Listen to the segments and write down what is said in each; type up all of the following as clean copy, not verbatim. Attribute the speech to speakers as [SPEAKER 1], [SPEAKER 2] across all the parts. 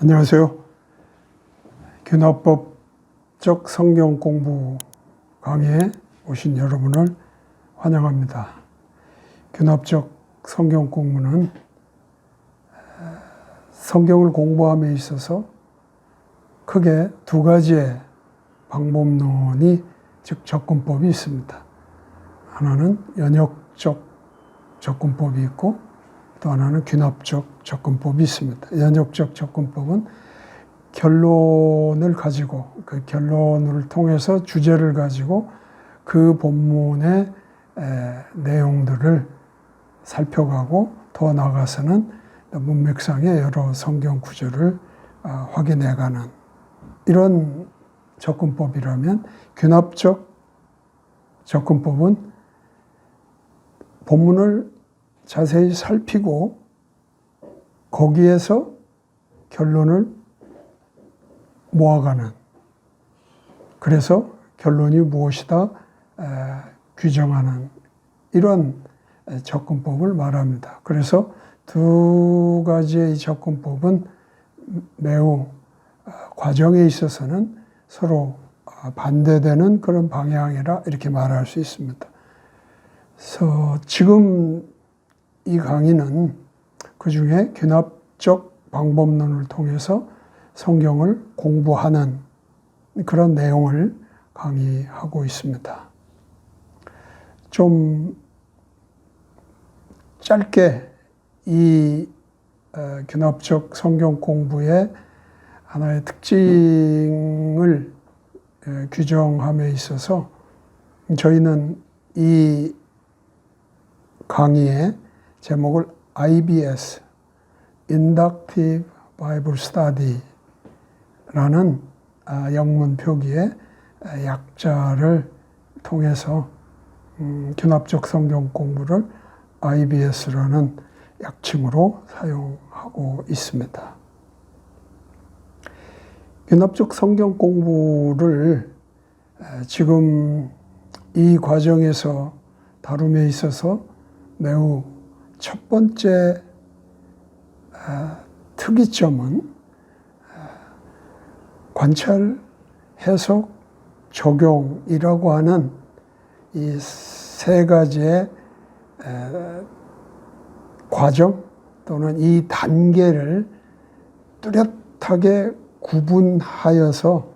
[SPEAKER 1] 안녕하세요. 균합법적 성경 공부 강의에 오신 여러분을 환영합니다. 균합적 성경 공부는 성경을 공부함에 있어서 크게 두 가지의 방법론이 즉 접근법이 있습니다. 하나는 연역적 접근법이 있고 또 하나는 균합적 접근법이 있습니다. 연역적 접근법은 결론을 가지고 그 결론을 통해서 주제를 가지고 그 본문의 내용들을 살펴가고 더 나아가서는 문맥상의 여러 성경 구절을 확인해가는 이런 접근법이라면, 균합적 접근법은 본문을 자세히 살피고 거기에서 결론을 모아가는, 그래서 결론이 무엇이다 규정하는 이런 접근법을 말합니다. 그래서 두 가지의 이 접근법은 매우 과정에 있어서는 서로 반대되는 그런 방향이라 이렇게 말할 수 있습니다. 그래서 지금 이 강의는 그 중에 균합적 방법론을 통해서 성경을 공부하는 그런 내용을 강의하고 있습니다. 좀 짧게 이 균합적 성경 공부의 하나의 특징을 규정함에 있어서 저희는 이 강의의 제목을 IBS, Inductive Bible Study라는 영문 표기의 약자를 통해서 균합적 성경 공부를 IBS라는 약칭으로 사용하고 있습니다. 균합적 성경 공부를 지금 이 과정에서 다룸에 있어서 매우 첫 번째 특이점은 관찰, 해석, 적용이라고 하는 이 세 가지의 과정 또는 이 단계를 뚜렷하게 구분하여서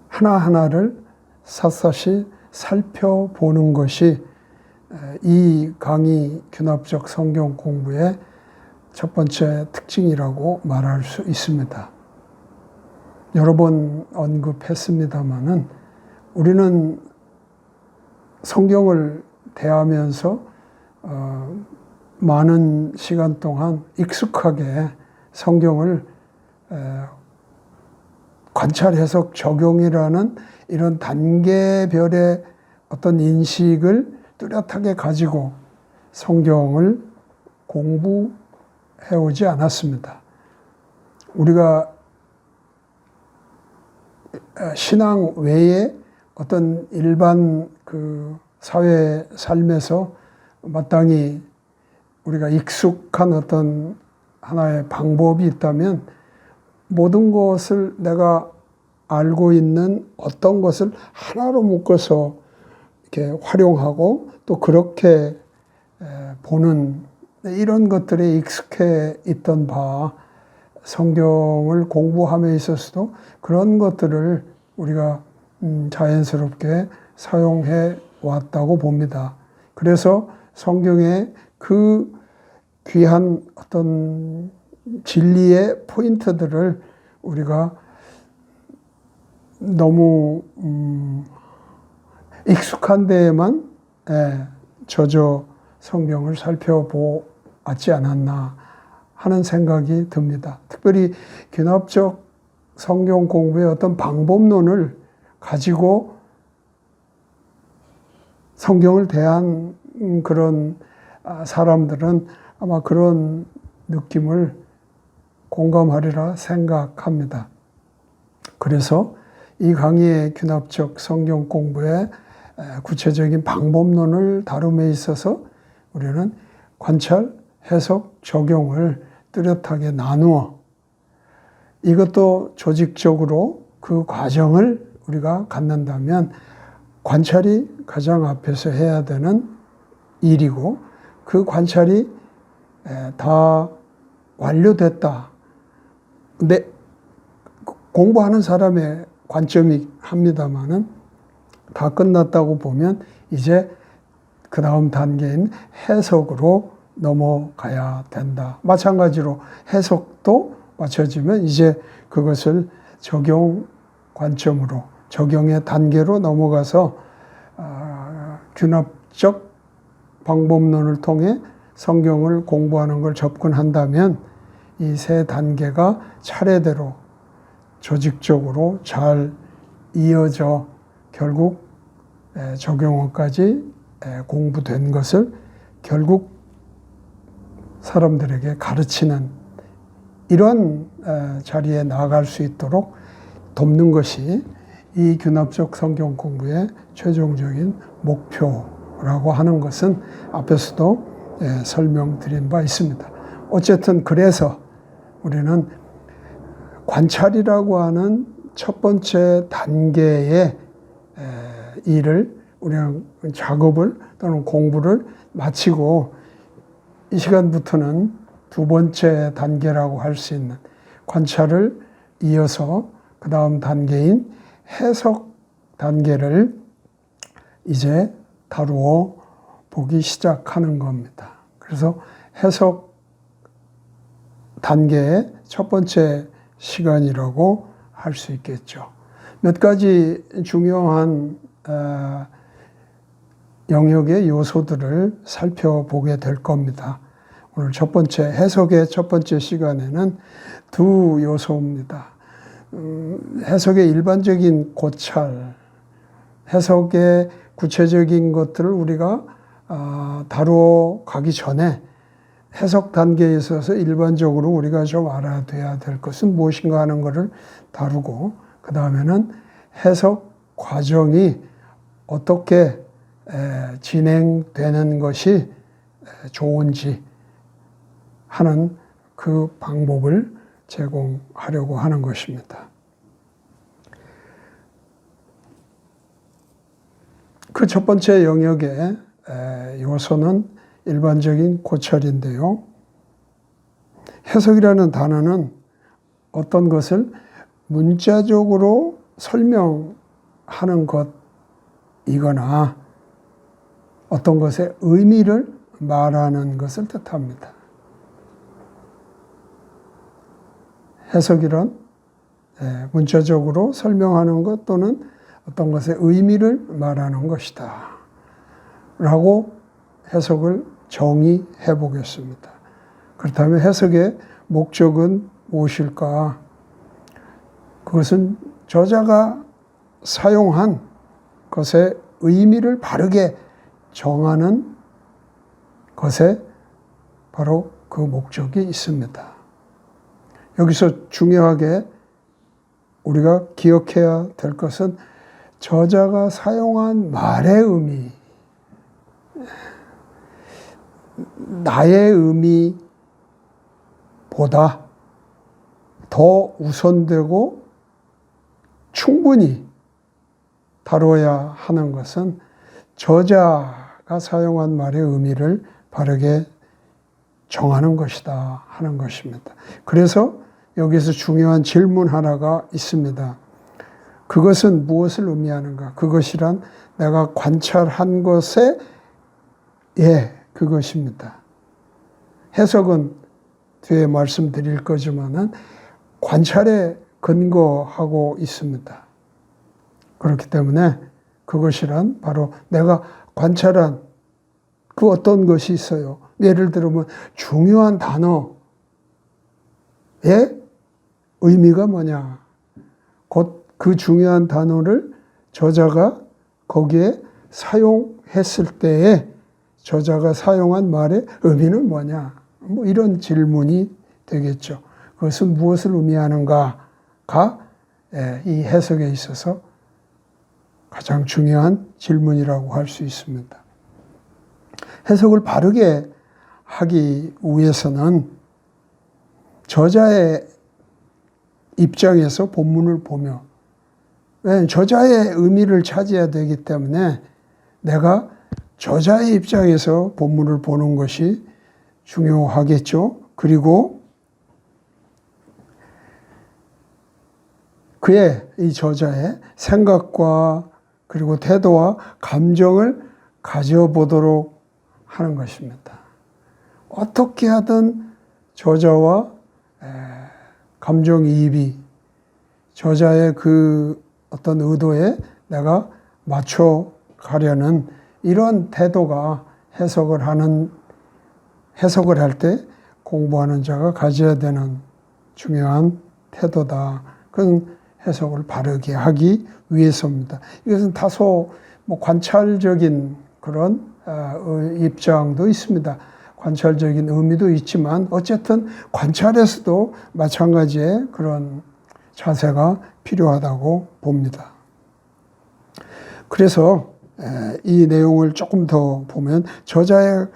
[SPEAKER 1] 하나하나를 샅샅이 살펴보는 것이 이 강의 균합적 성경 공부의 첫 번째 특징이라고 말할 수 있습니다. 여러 번 언급했습니다마는 우리는 성경을 대하면서 많은 시간 동안 익숙하게 성경을 관찰, 해석, 적용이라는 이런 단계별의 어떤 인식을 뚜렷하게 가지고 성경을 공부해오지 않았습니다. 우리가 신앙 외에 어떤 일반 그 사회 삶에서 마땅히 우리가 익숙한 어떤 하나의 방법이 있다면 모든 것을 내가 알고 있는 어떤 것을 하나로 묶어서 이렇게 활용하고 또 그렇게 보는 이런 것들에 익숙해 있던 바 성경을 공부함에 있어서도 그런 것들을 우리가 자연스럽게 사용해 왔다고 봅니다. 그래서 성경의 그 귀한 어떤 진리의 포인트들을 우리가 너무 익숙한 데에만 젖어 성경을 살펴보았지 않았나 하는 생각이 듭니다. 특별히 균합적 성경 공부의 어떤 방법론을 가지고 성경을 대한 그런 사람들은 아마 그런 느낌을 공감하리라 생각합니다. 그래서 이 강의의 균합적 성경 공부의 구체적인 방법론을 다룸에 있어서 우리는 관찰, 해석, 적용을 뚜렷하게 나누어 이것도 조직적으로 그 과정을 우리가 갖는다면 관찰이 가장 앞에서 해야 되는 일이고 그 관찰이 다 완료됐다. 근데 공부하는 사람의 관점이 합니다마는 다 끝났다고 보면 이제 그 다음 단계인 해석으로 넘어가야 된다. 마찬가지로 해석도 맞춰지면 이제 그것을 적용 관점으로 적용의 단계로 넘어가서 균합적 방법론을 통해 성경을 공부하는 걸 접근한다면 이 세 단계가 차례대로 조직적으로 잘 이어져 결국 적용어까지 공부된 것을 결국 사람들에게 가르치는 이런 자리에 나아갈 수 있도록 돕는 것이 이 균합적 성경 공부의 최종적인 목표라고 하는 것은 앞에서도 설명드린 바 있습니다. 어쨌든 그래서 우리는 관찰이라고 하는 첫 번째 단계의 일을 우리는 작업을 또는 공부를 마치고 이 시간부터는 두 번째 단계라고 할 수 있는 관찰을 이어서 그 다음 단계인 해석 단계를 이제 다루어 보기 시작하는 겁니다. 그래서 해석 단계의 첫 번째 시간이라고 할 수 있겠죠. 몇 가지 중요한 영역의 요소들을 살펴보게 될 겁니다. 오늘 첫 번째 해석의 첫 번째 시간에는 두 요소입니다. 해석의 일반적인 고찰, 해석의 구체적인 것들을 우리가 다루어 가기 전에 해석 단계에 있어서 일반적으로 우리가 좀 알아둬야 될 것은 무엇인가 하는 것을 다루고 그 다음에는 해석 과정이 어떻게 진행되는 것이 좋은지 하는 그 방법을 제공하려고 하는 것입니다. 그 첫 번째 영역의 요소는 일반적인 고찰인데요. 해석이라는 단어는 어떤 것을 문자적으로 설명하는 것이거나 어떤 것의 의미를 말하는 것을 뜻합니다. 해석이란 문자적으로 설명하는 것 또는 어떤 것의 의미를 말하는 것이다 라고 해석을 정의해 보겠습니다. 그렇다면 해석의 목적은 무엇일까? 그것은 저자가 사용한 것의 의미를 바르게 정하는 것에 바로 그 목적이 있습니다. 여기서 중요하게 우리가 기억해야 될 것은 저자가 사용한 말의 의미, 나의 의미보다 더 우선되고 충분히 다뤄야 하는 것은 저자가 사용한 말의 의미를 바르게 정하는 것이다 하는 것입니다. 그래서 여기서 중요한 질문 하나가 있습니다. 그것은 무엇을 의미하는가? 그것이란 내가 관찰한 것에 그것입니다. 해석은 뒤에 말씀드릴 거지만은 관찰에 근거하고 있습니다. 그렇기 때문에 그것이란 바로 내가 관찰한 그 어떤 것이 있어요. 예를 들면 중요한 단어의 의미가 뭐냐. 곧 그 중요한 단어를 저자가 거기에 사용했을 때에 저자가 사용한 말의 의미는 뭐냐. 뭐 이런 질문이 되겠죠. 그것은 무엇을 의미하는가가 이 해석에 있어서 가장 중요한 질문이라고 할 수 있습니다. 해석을 바르게 하기 위해서는 저자의 입장에서 본문을 보며, 왜냐하면 저자의 의미를 찾아야 되기 때문에 내가 저자의 입장에서 본문을 보는 것이 중요하겠죠. 그리고 그의, 이 저자의 생각과 그리고 태도와 감정을 가져보도록 하는 것입니다. 어떻게 하든 저자와 감정이입이 저자의 그 어떤 의도에 내가 맞춰 가려는 이런 태도가 해석을 할 때 공부하는 자가 가져야 되는 중요한 태도다. 그건 해석을 바르게 하기 위해서입니다. 이것은 다소 관찰적인 그런 입장도 있습니다. 관찰적인 의미도 있지만 어쨌든 관찰에서도 마찬가지의 그런 자세가 필요하다고 봅니다. 그래서 이 내용을 조금 더 보면 저자의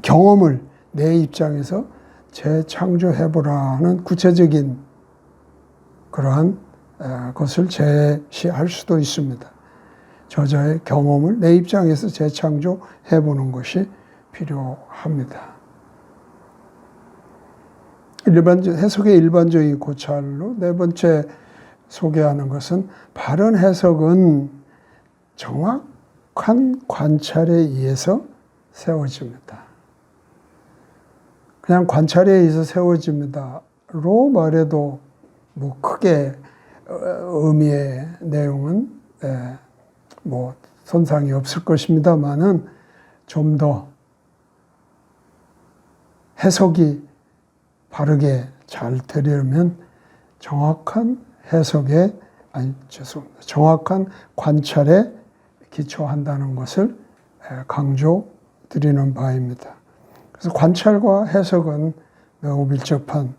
[SPEAKER 1] 경험을 내 입장에서 재창조해보라 하는 구체적인 그러한 것을 제시할 수도 있습니다. 저자의 경험을 내 입장에서 재창조해보는 것이 필요합니다. 해석의 일반적인 고찰로 네 번째 소개하는 것은 바른 해석은 정확한 관찰에 의해서 세워집니다. 그냥 관찰에 의해서 세워집니다로 말해도 크게 의미의 내용은 손상이 없을 것입니다만은 좀 더 해석이 바르게 잘 되려면 정확한 정확한 관찰에 기초한다는 것을 강조드리는 바입니다. 그래서 관찰과 해석은 매우 밀접한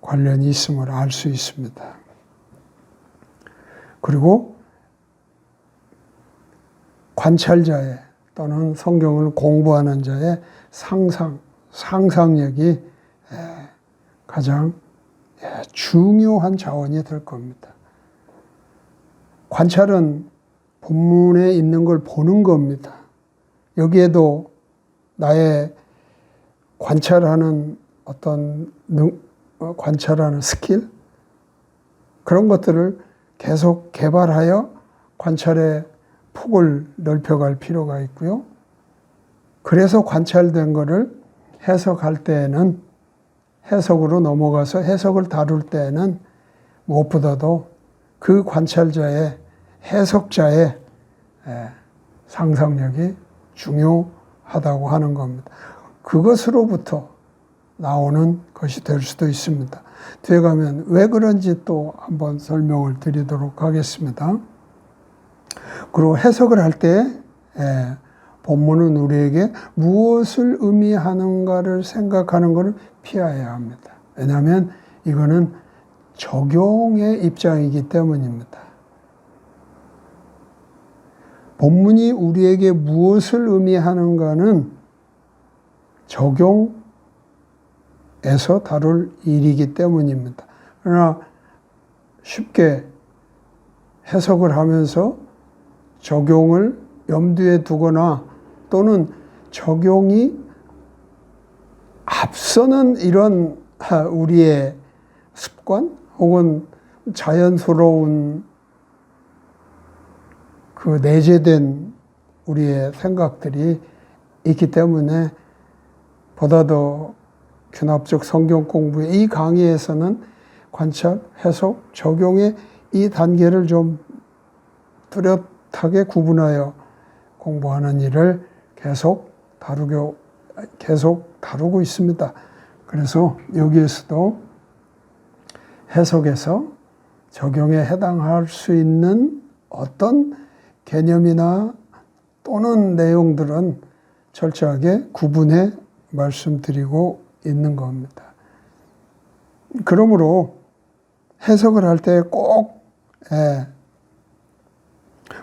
[SPEAKER 1] 관련이 있음을 알 수 있습니다. 그리고 관찰자의 또는 성경을 공부하는 자의 상상력이 가장 중요한 자원이 될 겁니다. 관찰은 본문에 있는 걸 보는 겁니다. 여기에도 나의 관찰하는 관찰하는 스킬, 그런 것들을 계속 개발하여 관찰의 폭을 넓혀갈 필요가 있고요. 그래서 관찰된 것을 해석할 때에는, 해석으로 넘어가서 해석을 다룰 때에는 무엇보다도 그 관찰자의, 해석자의 상상력이 중요하다고 하는 겁니다. 그것으로부터 나오는 것이 될 수도 있습니다. 뒤에 가면 왜 그런지 또 한번 설명을 드리도록 하겠습니다. 그리고 해석을 할 때 본문은 우리에게 무엇을 의미하는가를 생각하는 것을 피해야 합니다. 왜냐하면 이거는 적용의 입장이기 때문입니다. 본문이 우리에게 무엇을 의미하는가는 적용에서 다룰 일이기 때문입니다. 그러나 쉽게 해석을 하면서 적용을 염두에 두거나 또는 적용이 앞서는 이런 우리의 습관 혹은 자연스러운 그 내재된 우리의 생각들이 있기 때문에 보다 더 균합적 성경 공부의 이 강의에서는 관찰, 해석, 적용의 이 단계를 좀 뚜렷하게 구분하여 공부하는 일을 계속 다루고 있습니다. 그래서 여기에서도 해석에서 적용에 해당할 수 있는 어떤 개념이나 또는 내용들은 철저하게 구분해 말씀드리고 있는 겁니다. 그러므로 해석을 할 때 꼭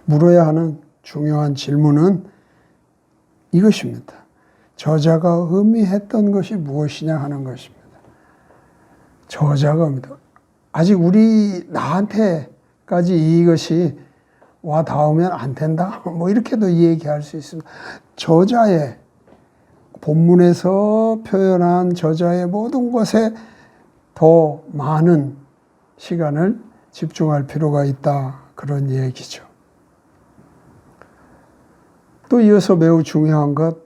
[SPEAKER 1] 물어야 하는 중요한 질문은 이것입니다. 저자가 의미했던 것이 무엇이냐 하는 것입니다. 저자가 옵니다. 아직 나한테까지 이것이 와 닿으면 안 된다. 뭐 이렇게도 얘기할 수 있습니다. 저자의 본문에서 표현한 저자의 모든 것에 더 많은 시간을 집중할 필요가 있다. 그런 얘기죠. 또 이어서 매우 중요한 것이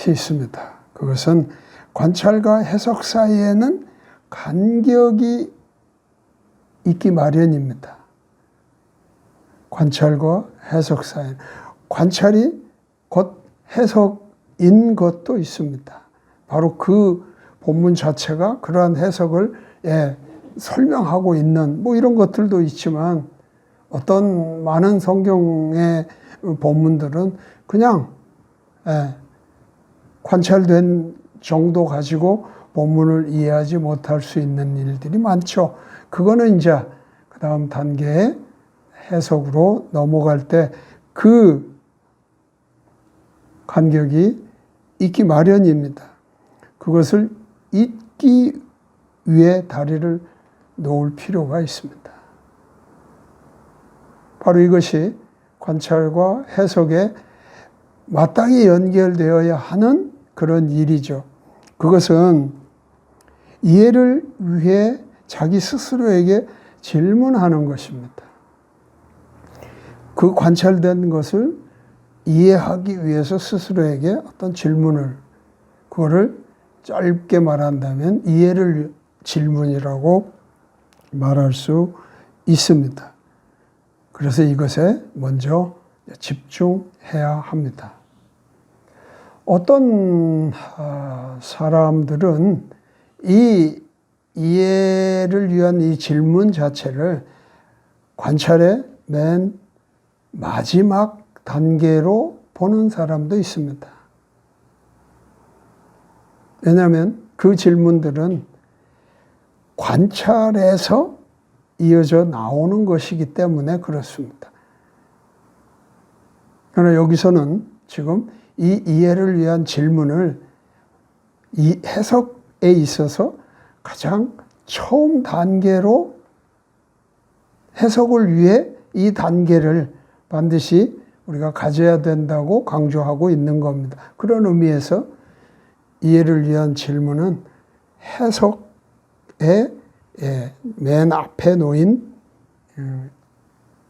[SPEAKER 1] 있습니다. 그것은 관찰과 해석 사이에는 간격이 있기 마련입니다. 관찰과 해석 사이에는. 관찰이 곧 해석인 것도 있습니다. 바로 그 본문 자체가 그러한 해석을 설명하고 있는 뭐 이런 것들도 있지만 어떤 많은 성경의 본문들은 그냥 관찰된 정도 가지고 본문을 이해하지 못할 수 있는 일들이 많죠. 그거는 이제 그 다음 단계의 해석으로 넘어갈 때 그 간격이 있기 마련입니다. 그것을 잊기 위해 다리를 놓을 필요가 있습니다. 바로 이것이 관찰과 해석에 마땅히 연결되어야 하는 그런 일이죠. 그것은 이해를 위해 자기 스스로에게 질문하는 것입니다. 그 관찰된 것을 이해하기 위해서 스스로에게 어떤 질문을, 그거를 짧게 말한다면 이해를 질문이라고 말할 수 있습니다. 그래서 이것에 먼저 집중해야 합니다. 어떤 사람들은 이 이해를 위한 이 질문 자체를 관찰의 맨 마지막 단계로 보는 사람도 있습니다. 왜냐하면 그 질문들은 관찰에서 이어져 나오는 것이기 때문에 그렇습니다. 그러나 여기서는 지금 이 이해를 위한 질문을 이 해석에 있어서 가장 처음 단계로 해석을 위해 이 단계를 반드시 우리가 가져야 된다고 강조하고 있는 겁니다. 그런 의미에서 이해를 위한 질문은 해석의 맨 앞에 놓인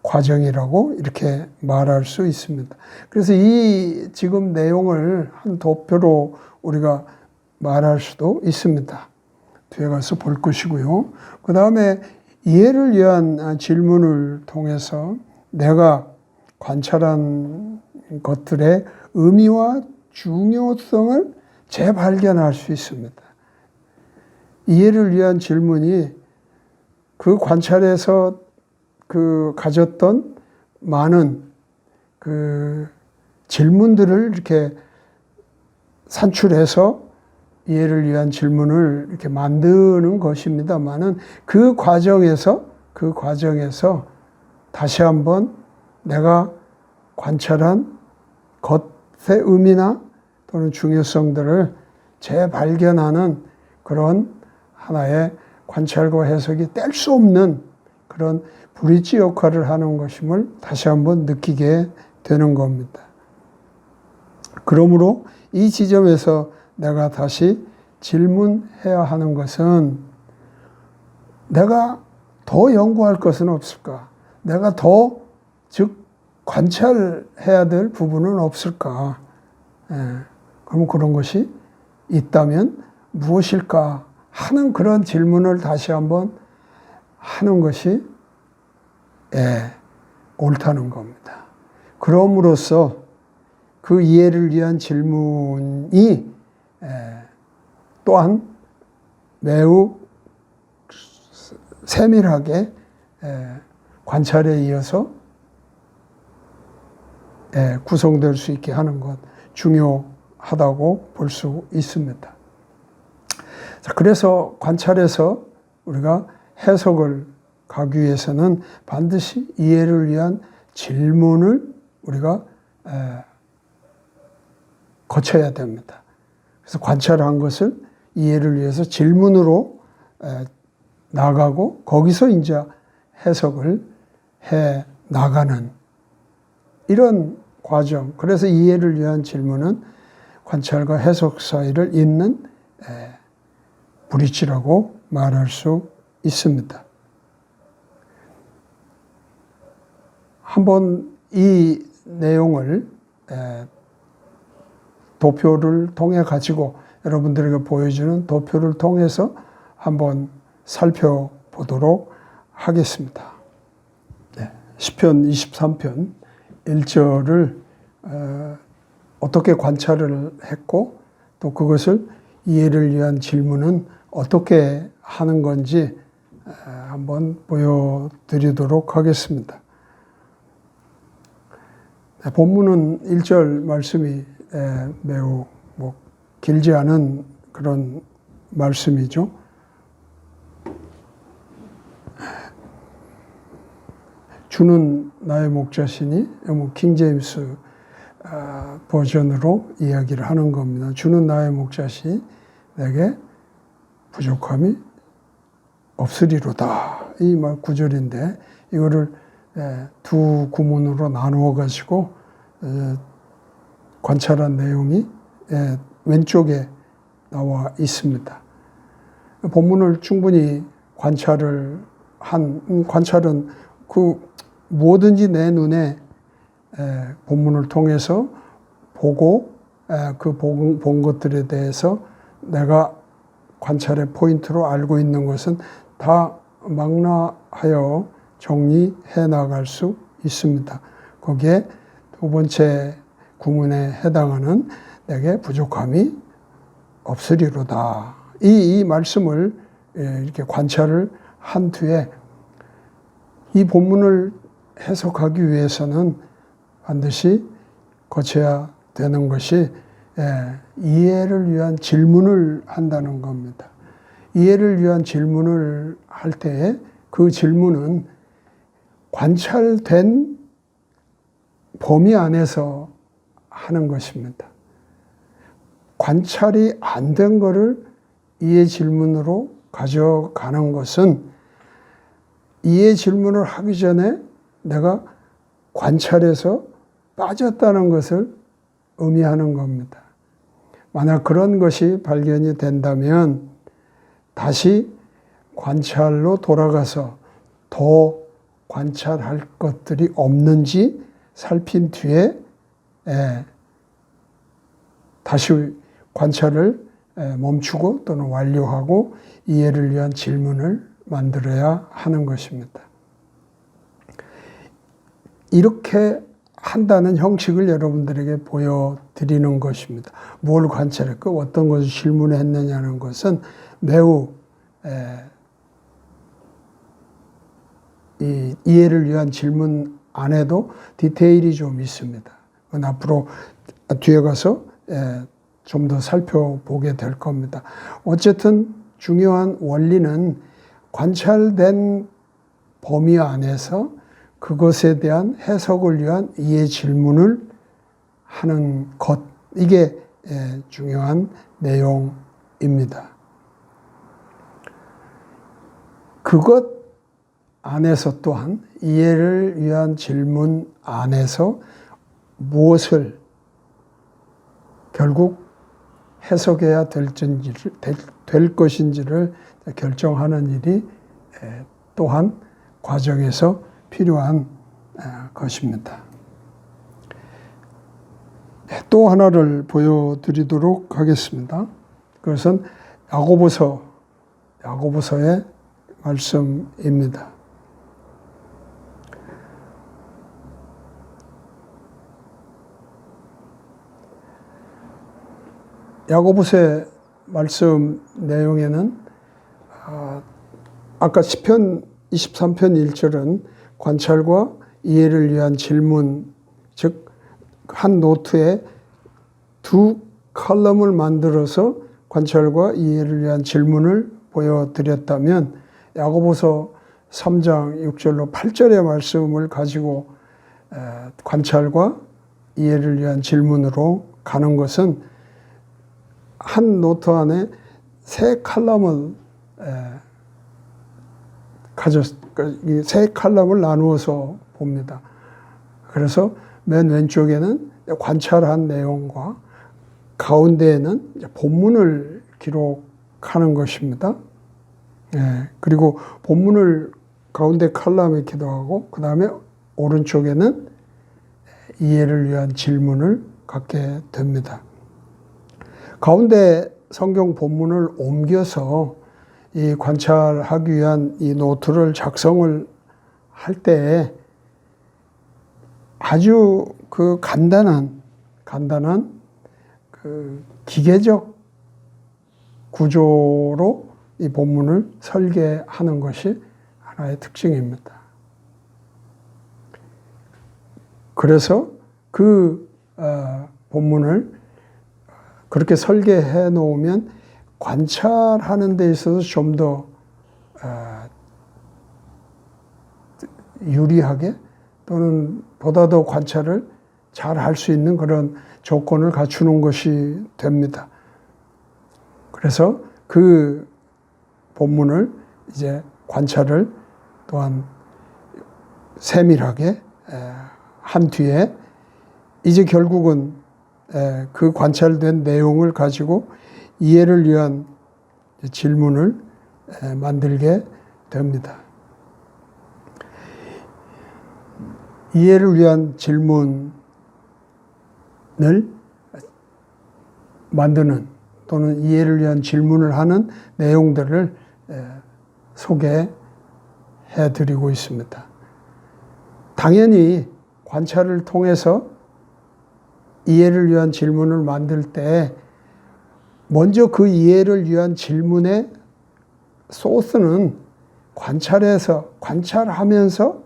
[SPEAKER 1] 과정이라고 이렇게 말할 수 있습니다. 그래서 이 지금 내용을 한 도표로 우리가 말할 수도 있습니다. 뒤에 가서 볼 것이고요. 그 다음에 이해를 위한 질문을 통해서 내가 관찰한 것들의 의미와 중요성을 재발견할 수 있습니다. 이해를 위한 질문이 그 관찰에서 가졌던 많은 질문들을 이렇게 산출해서 이해를 위한 질문을 이렇게 만드는 것입니다만은 그 과정에서 다시 한번 내가 관찰한 것의 의미나 또는 중요성들을 재발견하는 그런 하나의 관찰과 해석이 뗄 수 없는 그런 브릿지 역할을 하는 것임을 다시 한번 느끼게 되는 겁니다. 그러므로 이 지점에서 내가 다시 질문해야 하는 것은 내가 더 연구할 것은 없을까? 내가 더 관찰해야 될 부분은 없을까? 그럼 그런 것이 있다면 무엇일까? 하는 그런 질문을 다시 한번 하는 것이 옳다는 겁니다. 그럼으로써 그 이해를 위한 질문이 또한 매우 세밀하게 관찰에 이어서 구성될 수 있게 하는 것 중요하다고 볼 수 있습니다. 자, 그래서 관찰에서 우리가 해석을 가기 위해서는 반드시 이해를 위한 질문을 우리가 거쳐야 됩니다. 그래서 관찰한 것을 이해를 위해서 질문으로 나가고 거기서 이제 해석을 해 나가는 이런 과정. 그래서 이해를 위한 질문은 관찰과 해석 사이를 잇는 브릿지라고 말할 수 있습니다. 한번 이 내용을 도표를 통해 가지고 여러분들에게 보여주는 도표를 통해서 한번 살펴보도록 하겠습니다. 시편 23편 1절을 어떻게 관찰을 했고 또 그것을 이해를 위한 질문은 어떻게 하는 건지 한번 보여드리도록 하겠습니다. 본문은 1절 말씀이 매우 길지 않은 그런 말씀이죠. 주는 나의 목자시니 킹제임스 버전으로 이야기를 하는 겁니다. 주는 나의 목자시 내게 부족함이 없으리로다. 이 말 구절인데 이거를 두 구문으로 나누어 가지고 관찰한 내용이 왼쪽에 나와 있습니다. 본문을 충분히 관찰은 그 뭐든지 내 눈에 본문을 통해서 보고 그 본 것들에 대해서 내가 관찰의 포인트로 알고 있는 것은 다 망라하여 정리해 나갈 수 있습니다. 거기에 두 번째 구문에 해당하는 내게 부족함이 없으리로다. 이 말씀을 이렇게 관찰을 한 뒤에 이 본문을 해석하기 위해서는 반드시 거쳐야 되는 것이 이해를 위한 질문을 한다는 겁니다. 이해를 위한 질문을 할 때에 그 질문은 관찰된 범위 안에서 하는 것입니다. 관찰이 안 된 것을 이해 질문으로 가져가는 것은 이해 질문을 하기 전에 내가 관찰에서 빠졌다는 것을 의미하는 겁니다. 만약 그런 것이 발견이 된다면 다시 관찰로 돌아가서 더 관찰할 것들이 없는지 살핀 뒤에 다시 관찰을 멈추고 또는 완료하고 이해를 위한 질문을 만들어야 하는 것입니다. 이렇게 한다는 형식을 여러분들에게 보여드리는 것입니다. 뭘 관찰했고 어떤 것을 질문했느냐는 것은 매우 이 이해를 위한 질문 안에도 디테일이 좀 있습니다. 그건 앞으로 뒤에 가서 좀 더 살펴보게 될 겁니다. 어쨌든 중요한 원리는 관찰된 범위 안에서 그것에 대한 해석을 위한 이해 질문을 하는 것, 이게 중요한 내용입니다. 그것 안에서 또한 이해를 위한 질문 안에서 무엇을 결국 해석해야 될 것인지를 결정하는 일이 또한 과정에서 필요한 것입니다. 또 하나를 보여드리도록 하겠습니다. 그것은 야고보서의 말씀입니다. 야고보서의 말씀 내용에는 아까 시편 23편 1절은 관찰과 이해를 위한 질문, 즉 한 노트에 두 칼럼을 만들어서 관찰과 이해를 위한 질문을 보여드렸다면 야고보서 3장 6절로 8절의 말씀을 가지고 관찰과 이해를 위한 질문으로 가는 것은 한 노트 안에 세 칼럼을 세 칼럼을 나누어서 봅니다. 그래서 맨 왼쪽에는 관찰한 내용과 가운데에는 본문을 기록하는 것입니다. 그리고 본문을 가운데 칼럼에 기도하고 그 다음에 오른쪽에는 이해를 위한 질문을 갖게 됩니다. 가운데 성경 본문을 옮겨서 이 관찰하기 위한 이 노트를 작성을 할 때 아주 그 간단한 그 기계적 구조로 이 본문을 설계하는 것이 하나의 특징입니다. 그래서 그 본문을 그렇게 설계해 놓으면 관찰하는 데 있어서 좀 더 유리하게 또는 보다 더 관찰을 잘 할 수 있는 그런 조건을 갖추는 것이 됩니다. 그래서 그 본문을 이제 관찰을 또한 세밀하게 한 뒤에 이제 결국은 그 관찰된 내용을 가지고 이해를 위한 질문을 만들게 됩니다. 이해를 위한 질문을 만드는 또는 이해를 위한 질문을 하는 내용들을 소개해 드리고 있습니다. 당연히 관찰을 통해서 이해를 위한 질문을 만들 때 먼저 그 이해를 위한 질문의 소스는 관찰하면서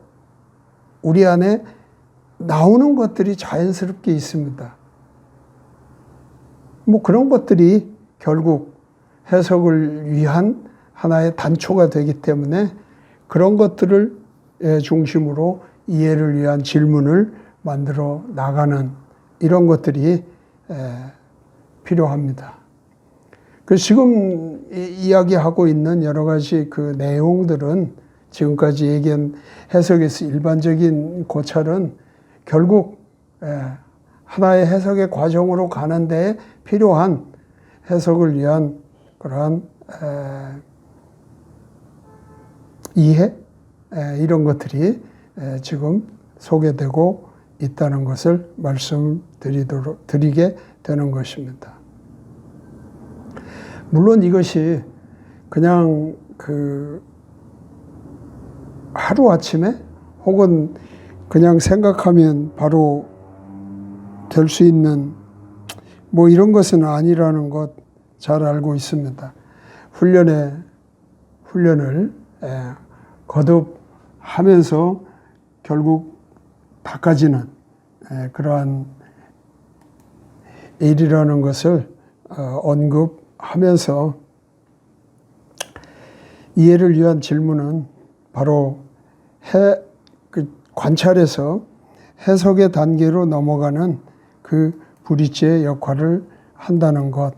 [SPEAKER 1] 우리 안에 나오는 것들이 자연스럽게 있습니다. 뭐 그런 것들이 결국 해석을 위한 하나의 단초가 되기 때문에 그런 것들을 중심으로 이해를 위한 질문을 만들어 나가는 이런 것들이 필요합니다. 그래서 지금 이야기하고 있는 여러 가지 그 내용들은 지금까지 얘기한 해석에서 일반적인 고찰은 결국 하나의 해석의 과정으로 가는 데 필요한 해석을 위한 그러한 이해 이런 것들이 지금 소개되고 있다는 것을 말씀드리게 되는 것입니다. 물론 이것이 그냥 그 하루아침에 혹은 그냥 생각하면 바로 될 수 있는 뭐 이런 것은 아니라는 것 잘 알고 있습니다. 훈련을 거듭하면서 결국 닦아지는 그러한 일이라는 것을 언급하면서 이해를 위한 질문은 바로 관찰에서 해석의 단계로 넘어가는 그 브릿지의 역할을 한다는 것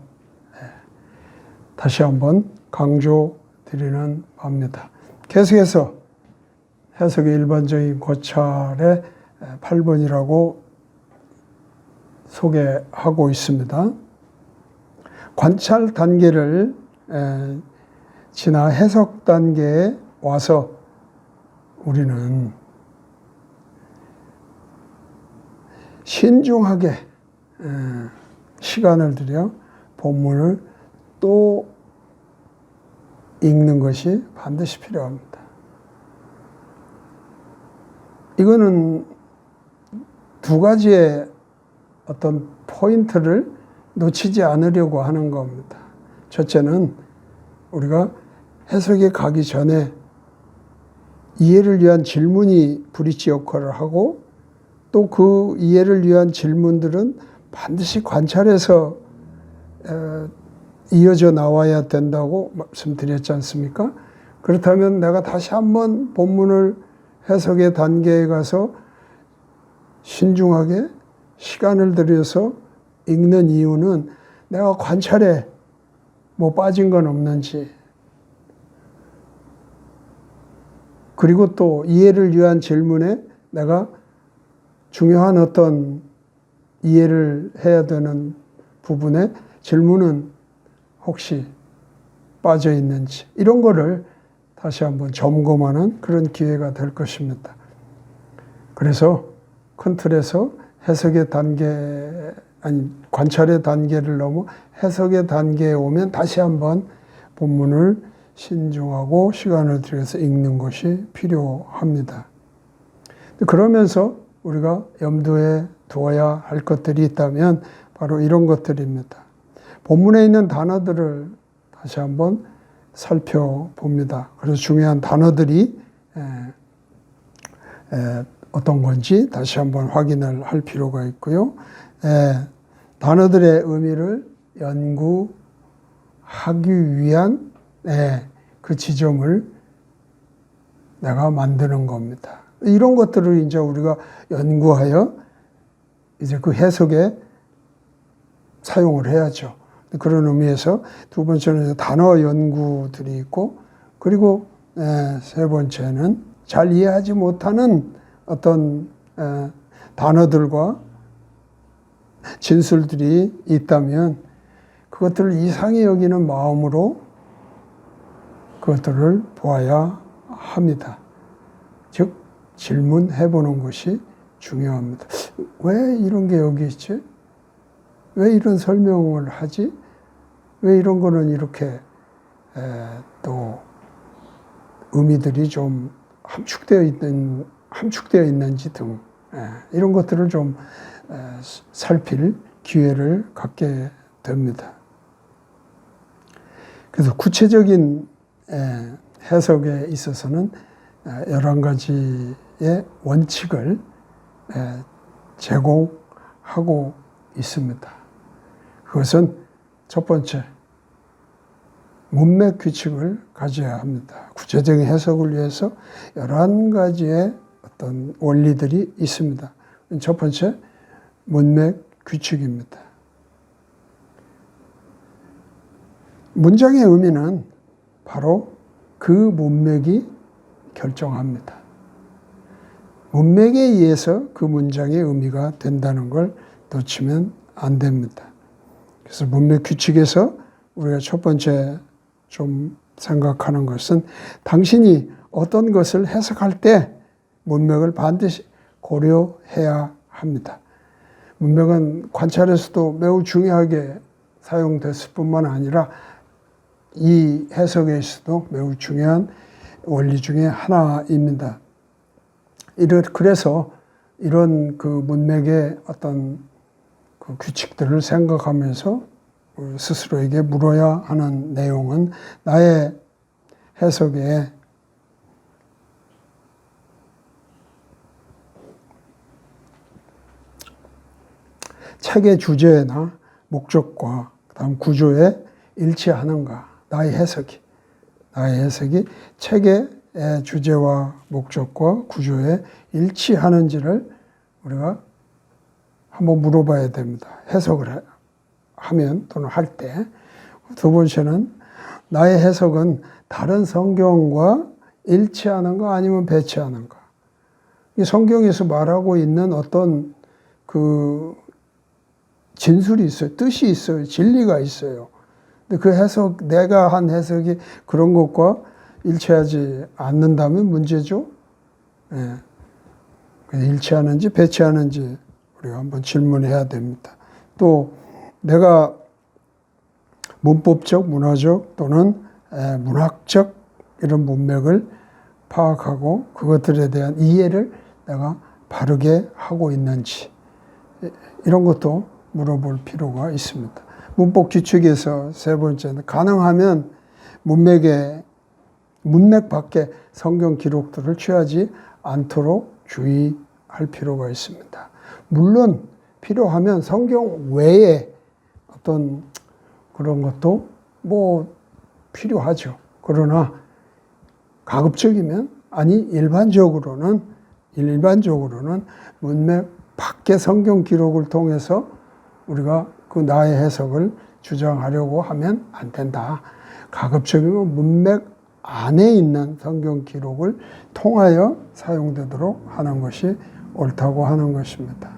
[SPEAKER 1] 다시 한번 강조드리는 바입니다. 계속해서 해석의 일반적인 고찰의 8번이라고 소개하고 있습니다. 관찰 단계를 지나 해석 단계에 와서 우리는 신중하게 시간을 들여 본문을 또 읽는 것이 반드시 필요합니다. 이거는 두 가지의 어떤 포인트를 놓치지 않으려고 하는 겁니다. 첫째는 우리가 해석에 가기 전에 이해를 위한 질문이 브릿지 역할을 하고 또 그 이해를 위한 질문들은 반드시 관찰해서 이어져 나와야 된다고 말씀드렸지 않습니까? 그렇다면 내가 다시 한번 본문을 해석의 단계에 가서 신중하게 시간을 들여서 읽는 이유는 내가 관찰해 뭐 빠진 건 없는지, 그리고 또 이해를 위한 질문에 내가 중요한 어떤 이해를 해야 되는 부분에 질문은 혹시 빠져 있는지, 이런 거를 다시 한번 점검하는 그런 기회가 될 것입니다. 그래서 큰 틀에서 해석의 단계, 관찰의 단계를 넘어 해석의 단계에 오면 다시 한번 본문을 신중하고 시간을 들여서 읽는 것이 필요합니다. 그러면서 우리가 염두에 두어야 할 것들이 있다면 바로 이런 것들입니다. 본문에 있는 단어들을 다시 한번 살펴봅니다. 그래서 중요한 단어들이 어떤 건지 다시 한번 확인을 할 필요가 있고요. 단어들의 의미를 연구하기 위한 그 지점을 내가 만드는 겁니다. 이런 것들을 이제 우리가 연구하여 이제 그 해석에 사용을 해야죠. 그런 의미에서 두 번째는 단어 연구들이 있고, 그리고 세 번째는 잘 이해하지 못하는 어떤 단어들과 진술들이 있다면 그것들을 이상히 여기는 마음으로 그것들을 보아야 합니다. 즉 질문해 보는 것이 중요합니다. 왜 이런 게 여기 있지? 왜 이런 설명을 하지? 왜 이런 거는 이렇게 또 의미들이 좀 함축되어 있는지 등 이런 것들을 좀 살필 기회를 갖게 됩니다. 그래서 구체적인 해석에 있어서는 11가지의 원칙을 제공하고 있습니다. 그것은 첫 번째, 문맥 규칙을 가져야 합니다. 구체적인 해석을 위해서 11가지의 어떤 원리들이 있습니다. 첫 번째, 문맥 규칙입니다. 문장의 의미는 바로 그 문맥이 결정합니다. 문맥에 의해서 그 문장의 의미가 된다는 걸 놓치면 안 됩니다. 그래서 문맥 규칙에서 우리가 첫 번째 좀 생각하는 것은 당신이 어떤 것을 해석할 때 문맥을 반드시 고려해야 합니다. 문맥은 관찰에서도 매우 중요하게 사용됐을 뿐만 아니라 이 해석에 있어도 매우 중요한 원리 중에 하나입니다. 그래서 이런 그 문맥의 어떤 그 규칙들을 생각하면서 스스로에게 물어야 하는 내용은 나의 해석에 책의 주제나 목적과 그다음 구조에 일치하는가. 나의 해석이 책의 주제와 목적과 구조에 일치하는지를 우리가 한번 물어봐야 됩니다. 해석을 하면 또는 할 때. 두 번째는 나의 해석은 다른 성경과 일치하는가 아니면 배치하는가. 이 성경에서 말하고 있는 어떤 그 진술이 있어요. 뜻이 있어요. 진리가 있어요. 근데 그 해석, 내가 한 해석이 그런 것과 일치하지 않는다면 문제죠. 일치하는지 배치하는지 우리가 한번 질문해야 됩니다. 또 내가 문법적, 문화적 또는 문학적 이런 문맥을 파악하고 그것들에 대한 이해를 내가 바르게 하고 있는지 이런 것도 물어볼 필요가 있습니다. 문법 규칙에서 세 번째는 가능하면 문맥 밖에 성경 기록들을 취하지 않도록 주의할 필요가 있습니다. 물론 필요하면 성경 외에 어떤 그런 것도 뭐 필요하죠. 그러나 가급적이면 일반적으로는 문맥 밖의 성경 기록을 통해서 우리가 그 나의 해석을 주장하려고 하면 안 된다. 가급적이면 문맥 안에 있는 성경 기록을 통하여 사용되도록 하는 것이 옳다고 하는 것입니다.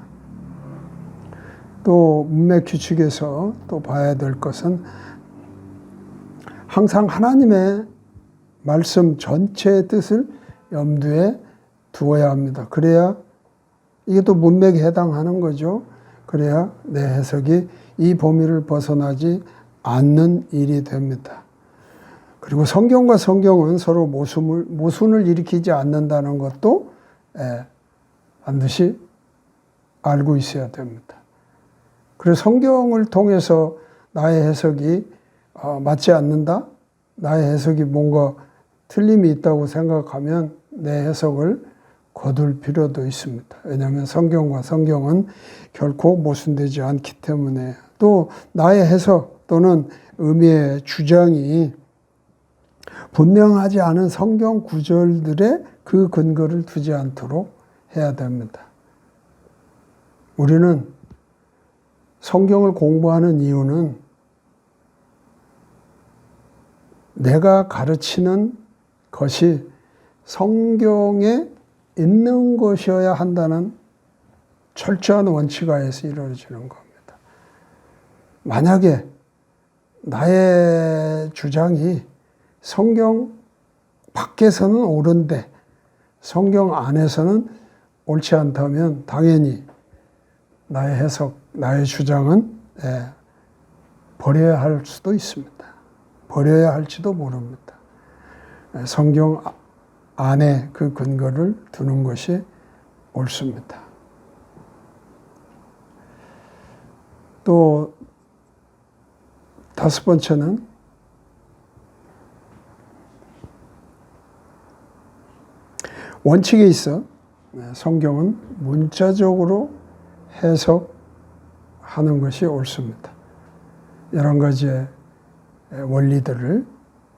[SPEAKER 1] 또 문맥 규칙에서 또 봐야 될 것은 항상 하나님의 말씀 전체의 뜻을 염두에 두어야 합니다. 그래야 이게 또 문맥에 해당하는 거죠. 그래야 내 해석이 이 범위를 벗어나지 않는 일이 됩니다. 그리고 성경과 성경은 서로 모순을 일으키지 않는다는 것도 반드시 알고 있어야 됩니다. 그래서 성경을 통해서 나의 해석이 맞지 않는다? 나의 해석이 뭔가 틀림이 있다고 생각하면 내 해석을 거둘 필요도 있습니다. 왜냐하면 성경과 성경은 결코 모순되지 않기 때문에 또 나의 해석 또는 의미의 주장이 분명하지 않은 성경 구절들에 그 근거를 두지 않도록 해야 됩니다. 우리는 성경을 공부하는 이유는 내가 가르치는 것이 성경에 있는 것이어야 한다는 철저한 원칙 하에서 이루어지는 겁니다. 만약에 나의 주장이 성경 밖에서는 옳은데 성경 안에서는 옳지 않다면 당연히 나의 해석, 나의 주장은 버려야 할 수도 있습니다. 버려야 할지도 모릅니다. 성경 안에 그 근거를 두는 것이 옳습니다. 또 다섯 번째는 원칙에 있어 성경은 문자적으로 해석하는 것이 옳습니다. 11가지의 원리들을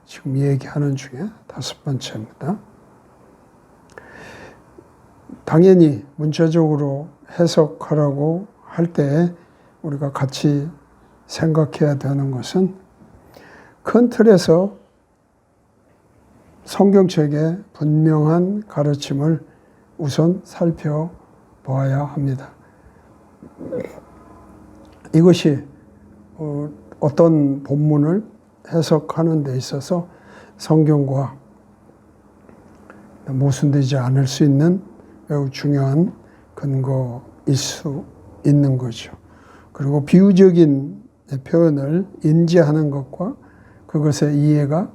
[SPEAKER 1] 지금 얘기하는 중에 다섯 번째입니다. 당연히 문자적으로 해석하라고 할 때 우리가 같이 생각해야 되는 것은 큰 틀에서 성경책의 분명한 가르침을 우선 살펴보아야 합니다. 이것이 어떤 본문을 해석하는 데 있어서 성경과 모순되지 않을 수 있는 매우 중요한 근거일 수 있는 거죠. 그리고 비유적인 표현을 인지하는 것과 그것의 이해가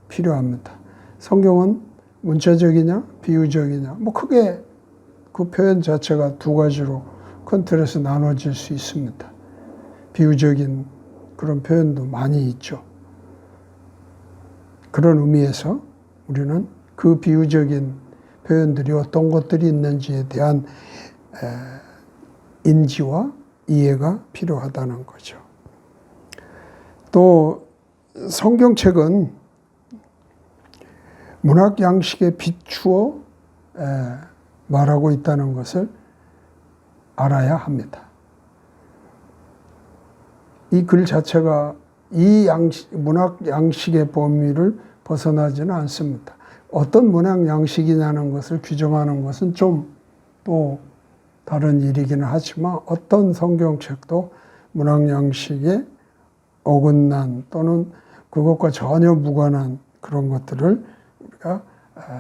[SPEAKER 1] 필요합니다. 성경은 문자적이냐 비유적이냐 크게 그 표현 자체가 두 가지로 큰 틀에서 나눠질 수 있습니다. 비유적인 그런 표현도 많이 있죠. 그런 의미에서 우리는 그 비유적인 표현들이 어떤 것들이 있는지에 대한 인지와 이해가 필요하다는 거죠. 또 성경책은 문학 양식에 비추어 말하고 있다는 것을 알아야 합니다. 이 글 자체가 이 문학 양식의 범위를 벗어나지는 않습니다. 어떤 문학 양식이냐는 것을 규정하는 것은 좀 또 다른 일이기는 하지만 어떤 성경책도 문학 양식에 어긋난 또는 그것과 전혀 무관한 그런 것들을 우리가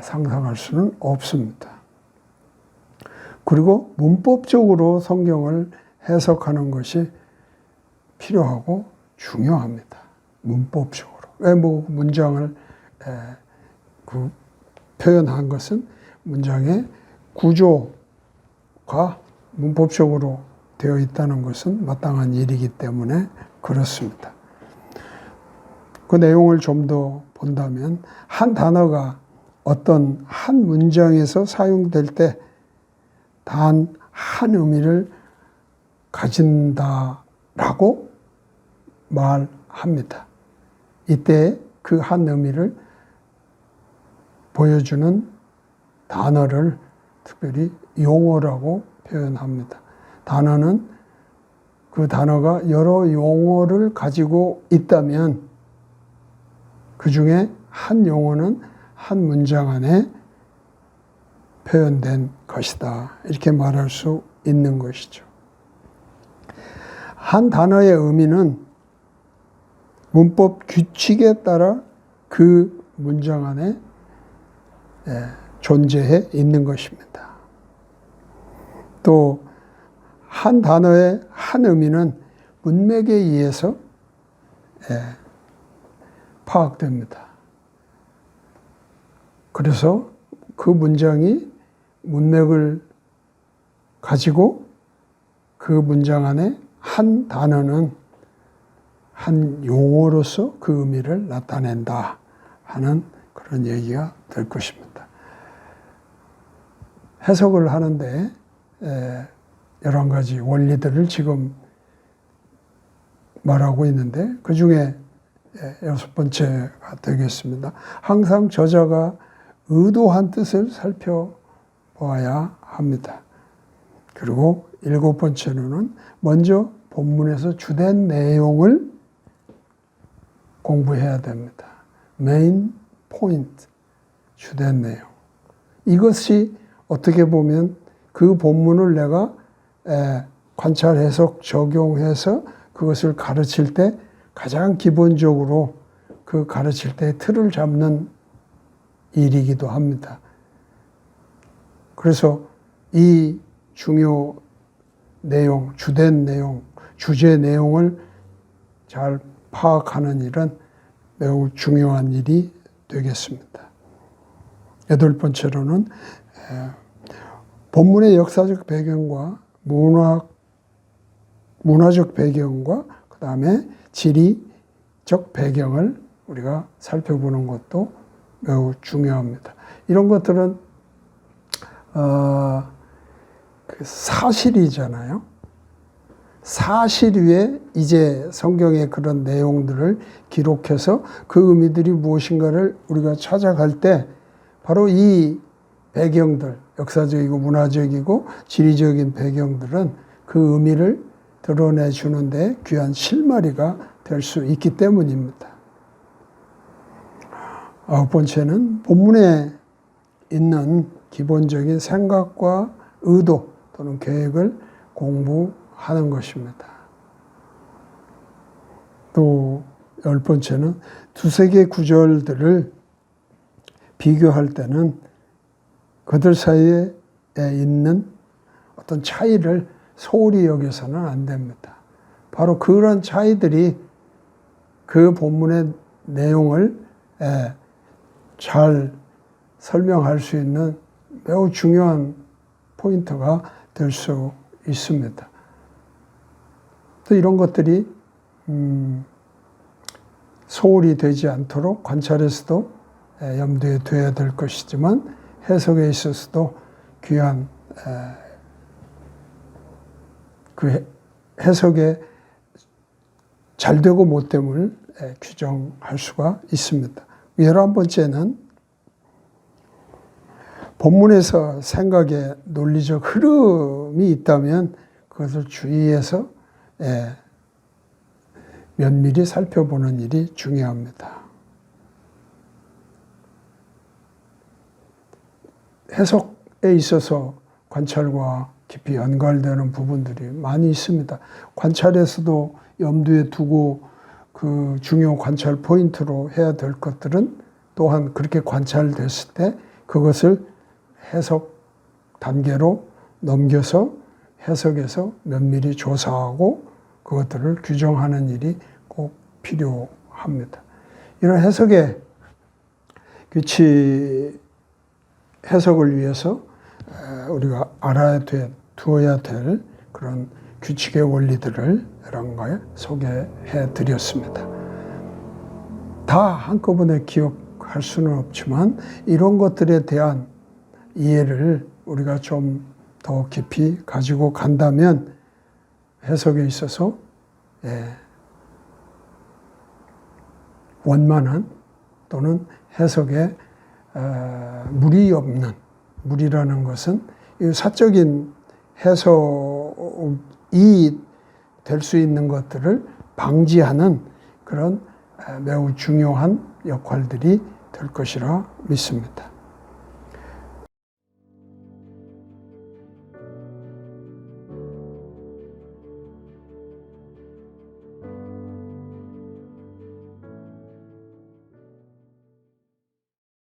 [SPEAKER 1] 상상할 수는 없습니다. 그리고 문법적으로 성경을 해석하는 것이 필요하고 중요합니다. 문법적으로. 왜 문장을 표현한 것은 문장의 구조가 문법적으로 되어 있다는 것은 마땅한 일이기 때문에 그렇습니다. 그 내용을 좀 더 본다면 한 단어가 어떤 한 문장에서 사용될 때 단 한 의미를 가진다라고 말합니다. 이때 그 한 의미를 보여주는 단어를 특별히 용어라고 표현합니다. 단어는 그 단어가 여러 용어를 가지고 있다면 그 중에 한 용어는 한 문장 안에 표현된 것이다. 이렇게 말할 수 있는 것이죠. 한 단어의 의미는 문법 규칙에 따라 그 문장 안에 존재해 있는 것입니다. 또 한 단어의 한 의미는 문맥에 의해서 파악됩니다. 그래서 그 문장이 문맥을 가지고 그 문장 안에 한 단어는 한 용어로서 그 의미를 나타낸다 하는 그런 얘기가 될 것입니다. 해석을 하는데 여러 가지 원리들을 지금 말하고 있는데 그 중에 6번째가 되겠습니다. 항상 저자가 의도한 뜻을 살펴보아야 합니다. 그리고 7번째로는 먼저 본문에서 주된 내용을 공부해야 됩니다. 메인 포인트, 주된 내용. 이것이 어떻게 보면 그 본문을 내가 관찰, 해석, 적용해서 그것을 가르칠 때 가장 기본적으로 그 가르칠 때 틀을 잡는 일이기도 합니다. 그래서 이 중요 내용, 주된 내용, 주제 내용을 잘 파악하는 일은 매우 중요한 일이 되겠습니다. 8번째로는 본문의 역사적 배경과 문화적 배경과 그 다음에 지리적 배경을 우리가 살펴보는 것도 매우 중요합니다. 이런 것들은 그 사실이잖아요. 사실 위에 이제 성경의 그런 내용들을 기록해서 그 의미들이 무엇인가를 우리가 찾아갈 때 바로 이 배경들, 역사적이고 문화적이고 지리적인 배경들은 그 의미를 드러내 주는데 귀한 실마리가 될 수 있기 때문입니다. 9번째는 본문에 있는 기본적인 생각과 의도 또는 계획을 공부하는 것입니다. 또 10번째는 두세 개 구절들을 비교할 때는 그들 사이에 있는 어떤 차이를 소홀히 여겨서는 안 됩니다. 바로 그런 차이들이 그 본문의 내용을 잘 설명할 수 있는 매우 중요한 포인트가 될 수 있습니다. 또 이런 것들이 소홀히 되지 않도록 관찰에서도 염두에 둬야 될 것이지만 해석에 있어서도 귀한 그 해석의 잘되고 못됨을 규정할 수가 있습니다. 11번째는 본문에서 생각의 논리적 흐름이 있다면 그것을 주의해서 면밀히 살펴보는 일이 중요합니다. 해석에 있어서 관찰과 깊이 연관되는 부분들이 많이 있습니다. 관찰에서도 염두에 두고 그 중요 관찰 포인트로 해야 될 것들은 또한 그렇게 관찰됐을 때 그것을 해석 단계로 넘겨서 해석에서 면밀히 조사하고 그것들을 규정하는 일이 꼭 필요합니다. 이런 해석의 규칙 해석을 위해서 우리가 두어야 될 그런 규칙의 원리들을 이런 걸 소개해 드렸습니다. 다 한꺼번에 기억할 수는 없지만 이런 것들에 대한 이해를 우리가 좀 더 깊이 가지고 간다면 해석에 있어서 원만한 또는 해석에 무리 없는, 무리라는 것은 사적인 해석이 될 수 있는 것들을 방지하는 그런 매우 중요한 역할들이 될 것이라 믿습니다.